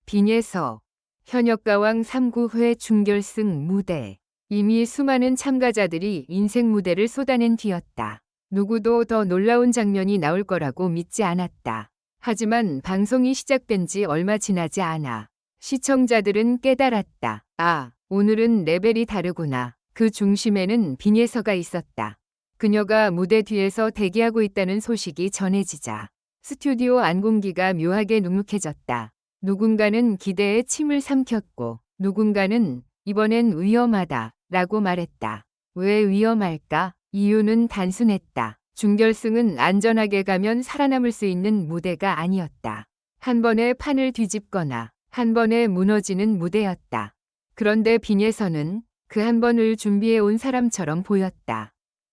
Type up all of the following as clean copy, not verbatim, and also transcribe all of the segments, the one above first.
빈예서 현역가왕 3구회 준결승 무대. 이미 수많은 참가자들이 인생 무대를 쏟아낸 뒤였다. 누구도 더 놀라운 장면이 나올 거라고 믿지 않았다. 하지만 방송이 시작된 지 얼마 지나지 않아 시청자들은 깨달았다. 아, 오늘은 레벨이 다르구나. 그 중심에는 빈예서가 있었다. 그녀가 무대 뒤에서 대기하고 있다는 소식이 전해지자 스튜디오 안 공기가 묘하게 눅눅해졌다. 누군가는 기대에 침을 삼켰고 누군가는 이번엔 위험하다 라고 말했다. 왜 위험할까? 이유는 단순했다. 준결승은 안전하게 가면 살아남을 수 있는 무대가 아니었다. 한 번에 판을 뒤집거나 한 번에 무너지는 무대였다. 그런데 빈예서는 그 한 번을 준비해 온 사람처럼 보였다.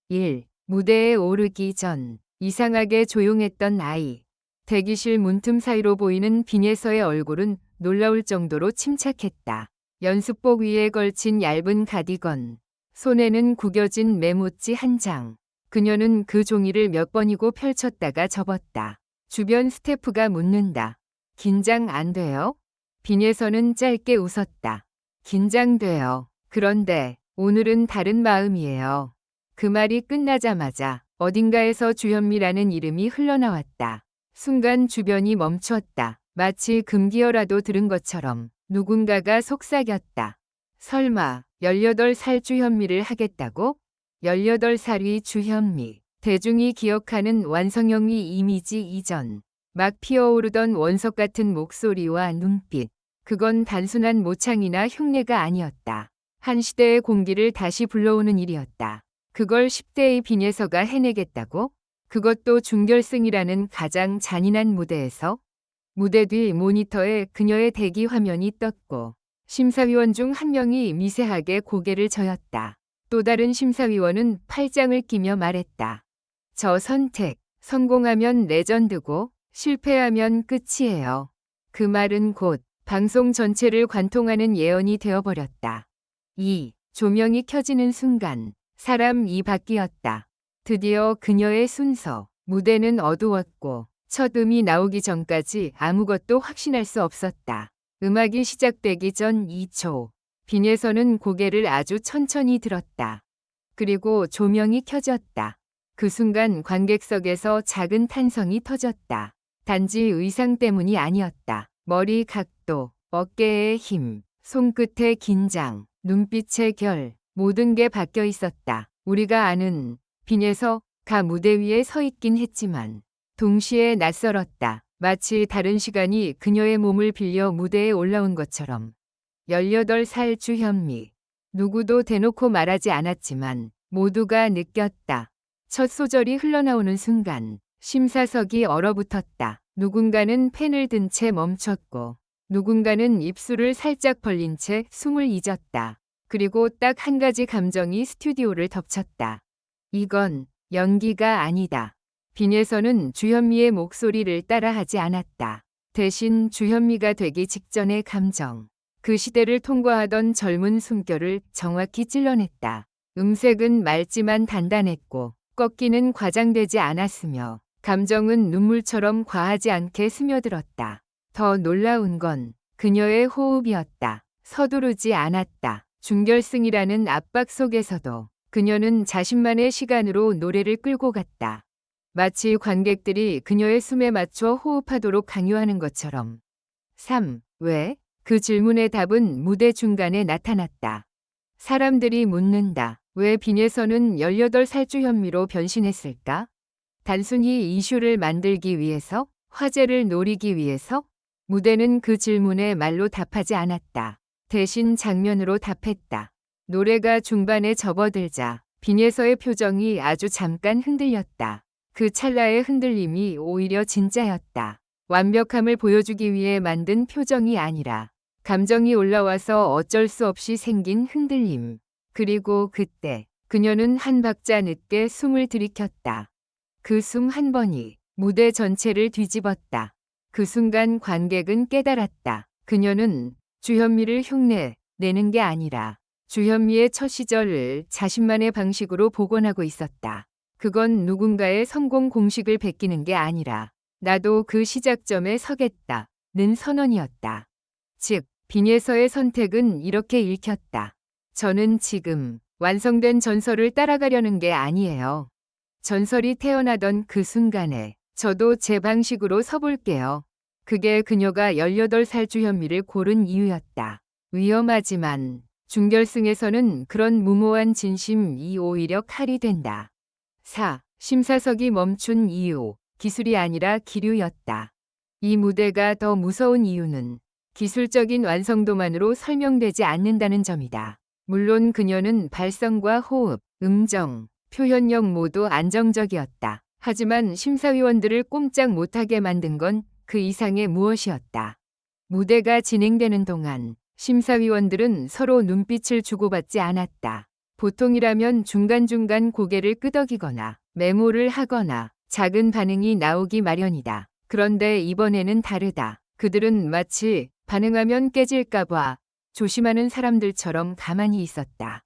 1. 무대에 오르기 전 이상하게 조용했던 아이. 대기실 문틈 사이로 보이는 빈예서의 얼굴은 놀라울 정도로 침착했다. 연습복 위에 걸친 얇은 가디건, 손에는 구겨진 메모지 한 장. 그녀는 그 종이를 몇 번이고 펼쳤다가 접었다. 주변 스태프가 묻는다. 긴장 안 돼요? 빈예서는 짧게 웃었다. 긴장돼요. 그런데 오늘은 다른 마음이에요. 그 말이 끝나자마자 어딘가에서 주현미라는 이름이 흘러나왔다. 순간 주변이 멈췄다. 마치 금기어라도 들은 것처럼 누군가가 속삭였다. 설마 18살 주현미를 하겠다고? 18살이 주현미. 대중이 기억하는 완성형위 이미지 이전. 막 피어오르던 원석 같은 목소리와 눈빛. 그건 단순한 모창이나 흉내가 아니었다. 한 시대의 공기를 다시 불러오는 일이었다. 그걸 10대의 빈예서가 해내겠다고? 그것도 준결승이라는 가장 잔인한 무대에서? 무대 뒤 모니터에 그녀의 대기 화면이 떴고 심사위원 중 한 명이 미세하게 고개를 저었다. 또 다른 심사위원은 팔짱을 끼며 말했다. 저 선택, 성공하면 레전드고 실패하면 끝이에요. 그 말은 곧 방송 전체를 관통하는 예언이 되어버렸다. 2. 조명이 켜지는 순간 사람 이 바뀌었다. 드디어 그녀의 순서. 무대는 어두웠고 첫 음이 나오기 전까지 아무것도 확신할 수 없었다. 음악이 시작되기 전 2초. 빈예서는 고개를 아주 천천히 들었다. 그리고 조명이 켜졌다. 그 순간 관객석에서 작은 탄성이 터졌다. 단지 의상 때문이 아니었다. 머리 각도, 어깨의 힘, 손끝의 긴장, 눈빛의 결, 모든 게 바뀌어 있었다. 우리가 아는 빈예서가 무대 위에 서 있긴 했지만 동시에 낯설었다. 마치 다른 시간이 그녀의 몸을 빌려 무대에 올라온 것처럼. 18살 주현미. 누구도 대놓고 말하지 않았지만 모두가 느꼈다. 첫 소절이 흘러나오는 순간 심사석이 얼어붙었다. 누군가는 펜을 든 채 멈췄고 누군가는 입술을 살짝 벌린 채 숨을 잊었다. 그리고 딱 한 가지 감정이 스튜디오를 덮쳤다. 이건 연기가 아니다. 빈예서는 주현미의 목소리를 따라하지 않았다. 대신 주현미가 되기 직전의 감정, 그 시대를 통과하던 젊은 숨결을 정확히 찔러냈다. 음색은 맑지만 단단했고 꺾이는 과장되지 않았으며 감정은 눈물처럼 과하지 않게 스며들었다. 더 놀라운 건 그녀의 호흡이었다. 서두르지 않았다. 준결승이라는 압박 속에서도 그녀는 자신만의 시간으로 노래를 끌고 갔다. 마치 관객들이 그녀의 숨에 맞춰 호흡하도록 강요하는 것처럼. 3. 왜? 그 질문의 답은 무대 중간에 나타났다. 사람들이 묻는다. 왜 빈예서는 18살 주현미로 변신했을까? 단순히 이슈를 만들기 위해서? 화제를 노리기 위해서? 무대는 그 질문에 말로 답하지 않았다. 대신 장면으로 답했다. 노래가 중반에 접어들자 빈예서의 표정이 아주 잠깐 흔들렸다. 그 찰나의 흔들림이 오히려 진짜였다. 완벽함을 보여주기 위해 만든 표정이 아니라 감정이 올라와서 어쩔 수 없이 생긴 흔들림. 그리고 그때 그녀는 한 박자 늦게 숨을 들이켰다. 그 숨 한 번이 무대 전체를 뒤집었다. 그 순간 관객은 깨달았다. 그녀는 주현미를 흉내 내는 게 아니라 주현미의 첫 시절을 자신만의 방식으로 복원하고 있었다. 그건 누군가의 성공 공식을 베끼는 게 아니라 나도 그 시작점에 서겠다는 선언이었다. 즉, 빈에서의 선택은 이렇게 읽혔다. 저는 지금 완성된 전설을 따라가려는 게 아니에요. 전설이 태어나던 그 순간에 저도 제 방식으로 서볼게요. 그게 그녀가 18살 주현미를 고른 이유였다. 위험하지만 준결승에서는 그런 무모한 진심이 오히려 칼이 된다. 4. 심사석이 멈춘 이유. 기술이 아니라 기류였다. 이 무대가 더 무서운 이유는 기술적인 완성도만으로 설명되지 않는다는 점이다. 물론 그녀는 발성과 호흡, 음정, 표현력 모두 안정적이었다. 하지만 심사위원들을 꼼짝 못하게 만든 건 그 이상의 무엇이었다. 무대가 진행되는 동안 심사위원들은 서로 눈빛을 주고받지 않았다. 보통이라면 중간중간 고개를 끄덕이거나 메모를 하거나 작은 반응이 나오기 마련이다. 그런데 이번에는 다르다. 그들은 마치 반응하면 깨질까봐 조심하는 사람들처럼 가만히 있었다.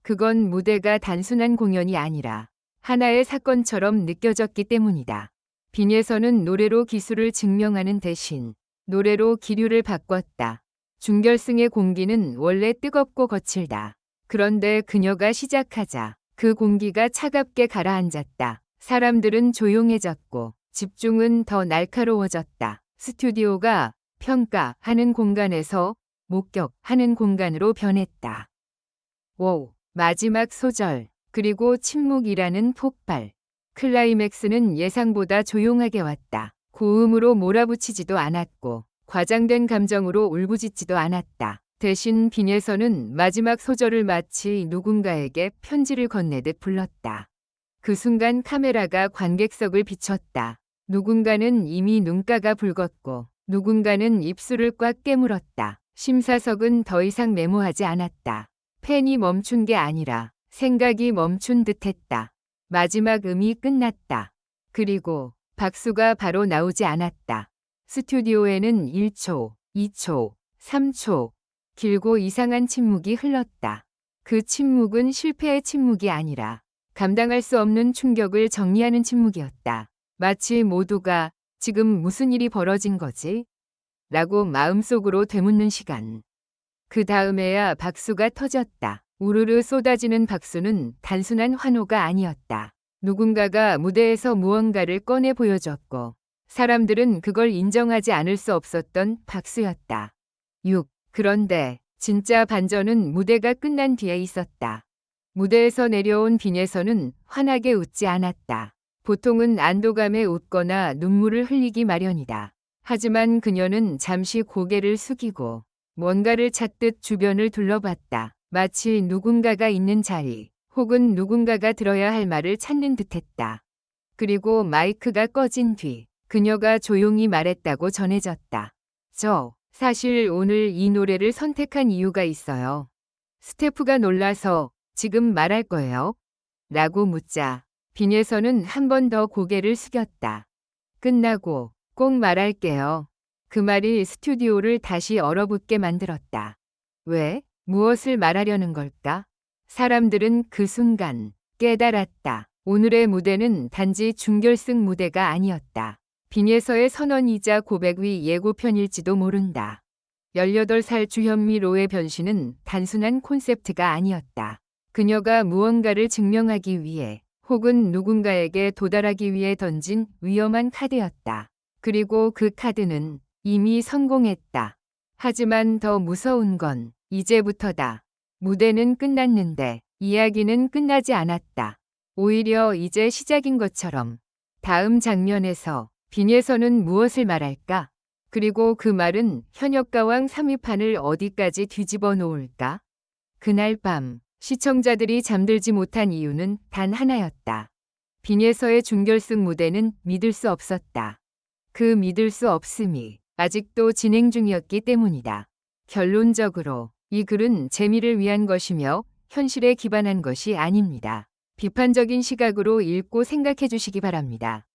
그건 무대가 단순한 공연이 아니라 하나의 사건처럼 느껴졌기 때문이다. 빈에서는 노래로 기술을 증명하는 대신 노래로 기류를 바꿨다. 준결승의 공기는 원래 뜨겁고 거칠다. 그런데 그녀가 시작하자 그 공기가 차갑게 가라앉았다. 사람들은 조용해졌고 집중은 더 날카로워졌다. 스튜디오가 평가하는 공간에서 목격하는 공간으로 변했다. 오, 마지막 소절, 그리고 침묵이라는 폭발. 클라이맥스는 예상보다 조용하게 왔다. 고음으로 몰아붙이지도 않았고 과장된 감정으로 울부짖지도 않았다. 대신 빈에서는 마지막 소절을 마치 누군가에게 편지를 건네듯 불렀다. 그 순간 카메라가 관객석을 비췄다. 누군가는 이미 눈가가 붉었고 누군가는 입술을 꽉 깨물었다. 심사석은 더 이상 메모하지 않았다. 펜이 멈춘 게 아니라 생각이 멈춘 듯했다. 마지막 음이 끝났다. 그리고 박수가 바로 나오지 않았다. 스튜디오에는 1초, 2초, 3초, 길고 이상한 침묵이 흘렀다. 그 침묵은 실패의 침묵이 아니라 감당할 수 없는 충격을 정리하는 침묵이었다. 마치 모두가 지금 무슨 일이 벌어진 거지? 라고 마음속으로 되묻는 시간. 그 다음에야 박수가 터졌다. 우르르 쏟아지는 박수는 단순한 환호가 아니었다. 누군가가 무대에서 무언가를 꺼내 보여줬고 사람들은 그걸 인정하지 않을 수 없었던 박수였다. 6. 그런데 진짜 반전은 무대가 끝난 뒤에 있었다. 무대에서 내려온 빈에서는 환하게 웃지 않았다. 보통은 안도감에 웃거나 눈물을 흘리기 마련이다. 하지만 그녀는 잠시 고개를 숙이고 뭔가를 찾듯 주변을 둘러봤다. 마치 누군가가 있는 자리 혹은 누군가가 들어야 할 말을 찾는 듯했다. 그리고 마이크가 꺼진 뒤 그녀가 조용히 말했다고 전해졌다. 사실 오늘 이 노래를 선택한 이유가 있어요. 스태프가 놀라서 지금 말할 거예요? 라고 묻자 빈에서는 한 번 더 고개를 숙였다. 끝나고 꼭 말할게요. 그 말이 스튜디오를 다시 얼어붙게 만들었다. 왜? 무엇을 말하려는 걸까? 사람들은 그 순간 깨달았다. 오늘의 무대는 단지 준결승 무대가 아니었다. 빈에서의 선언이자 고백 위 예고편일지도 모른다. 18살 주현미 로의 변신은 단순한 콘셉트가 아니었다. 그녀가 무언가를 증명하기 위해 혹은 누군가에게 도달하기 위해 던진 위험한 카드였다. 그리고 그 카드는 이미 성공했다. 하지만 더 무서운 건 이제부터다. 무대는 끝났는데 이야기는 끝나지 않았다. 오히려 이제 시작인 것처럼 다음 장면에서 빈에서는 무엇을 말할까? 그리고 그 말은 현역가왕 3위판을 어디까지 뒤집어 놓을까? 그날 밤 시청자들이 잠들지 못한 이유는 단 하나였다. 빈에서의 준결승 무대는 믿을 수 없었다. 그 믿을 수 없음이 아직도 진행 중이었기 때문이다. 결론적으로 이 글은 재미를 위한 것이며 현실에 기반한 것이 아닙니다. 비판적인 시각으로 읽고 생각해 주시기 바랍니다.